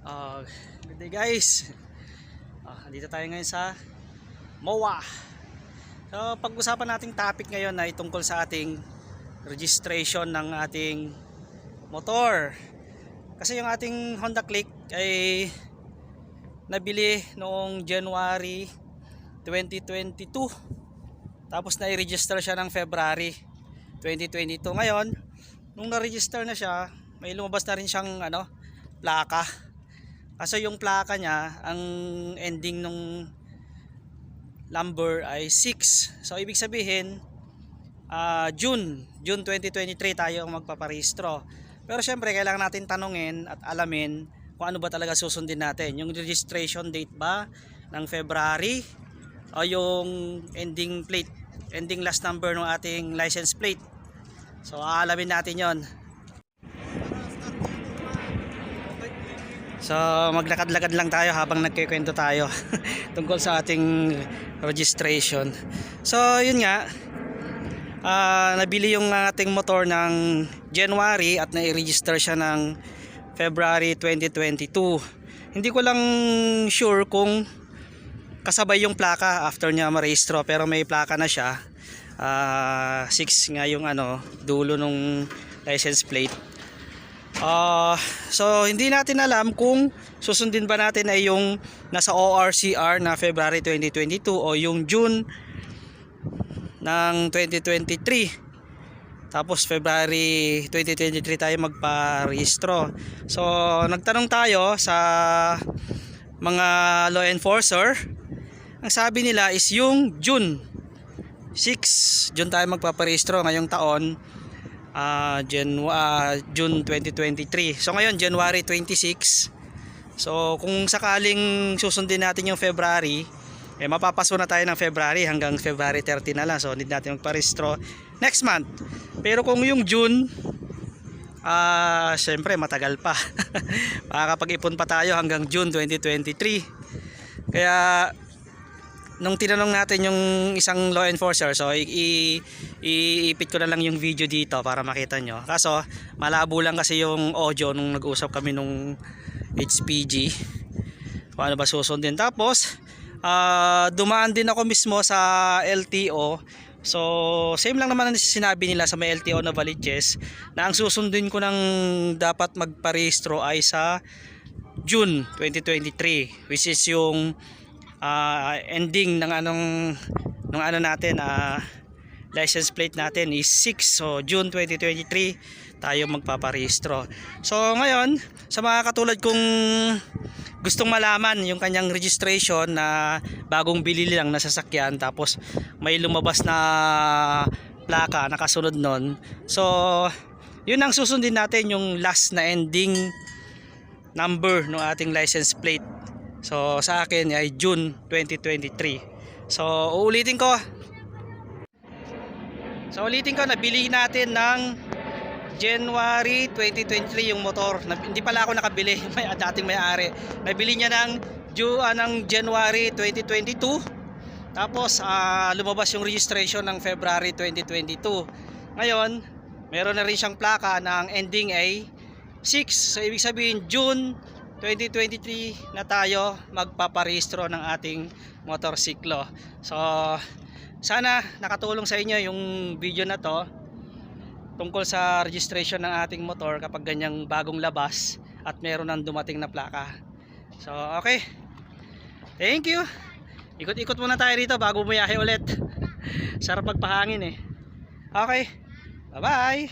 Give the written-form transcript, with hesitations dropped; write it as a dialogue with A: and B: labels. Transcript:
A: Good day guys. Dito tayo ngayon sa MOA. So pag-usapan nating topic ngayon ay tungkol sa ating registration ng ating motor. Kasi yung ating Honda Click ay nabili noong January 2022. Tapos na-register siya ng February 2022. Ngayon, nung na-register na siya, may lumabas na rin siyang plaka. Kaso yung plaka niya, ang ending nung number ay 6. So ibig sabihin June 2023 tayo ang magpaparehistro. Pero syempre kailangan natin tanungin at alamin kung ano ba talaga susundin natin. Yung registration date ba ng February o yung ending plate, ending last number ng ating license plate. So aalamin natin yon. So maglakad-lakad lang tayo habang nagkikwento tayo tungkol sa ating registration. So yun nga, nabili yung ating motor ng January at na-register siya ng February 2022. Hindi ko lang sure kung kasabay yung plaka after niya marehistro, pero may plaka na siya. 6 nga yung dulo nung license plate. So hindi natin alam kung susundin ba natin ay yung nasa ORCR na February 2022 o yung June ng 2023. Tapos February 2023 tayo magparehistro. So nagtanong tayo sa mga law enforcer. Ang sabi nila is yung June 6 tayo magpaparehistro ngayong taon. June 2023. So ngayon January 26. So kung sakaling susundin natin yung February, mapapaso na tayo ng February hanggang February 30 na lang. So need natin magparehistro next month. Pero kung yung June, syempre matagal pa. Makakapag-ipon pa tayo hanggang June 2023. Kaya nung tinanong natin yung isang law enforcer, so iipit ko na lang yung video dito para makita nyo. Kaso malabo lang kasi yung audio nung nag-usap kami nung HPG kung ano ba susundin. Tapos dumaan din ako mismo sa LTO. So same lang naman ang sinabi nila sa may LTO na Valiches, na ang susundin ko ng dapat magparehistro ay sa June 2023, which is yung ending ng natin, license plate natin is 6. So June 2023 tayo magpaparehistro. So ngayon, sa mga katulad kong gustong malaman yung kanyang registration na bagong bili lang na sasakyan, tapos may lumabas na plaka nakasunod nun, so yun ang susundin natin, yung last na ending number ng ating license plate. So sa akin ay June 2023. So ulitin ko, nabili natin ng January 2023 yung motor. Hindi pala ako nakabili, may dating may-ari. Nabili niya ng January 2022. Tapos lumabas yung registration ng February 2022. Ngayon, meron na rin siyang plaka ng ending ay 6. So ibig sabihin June 2023 na tayo magpaparehistro ng ating motorsiklo. So sana nakatulong sa inyo yung video na to tungkol sa registration ng ating motor kapag ganyang bagong labas at meron ng dumating na plaka. So okay, thank you. Ikot-ikot muna tayo dito bago bumiyahe ulit. Sarap magpahangin Okay, bye bye.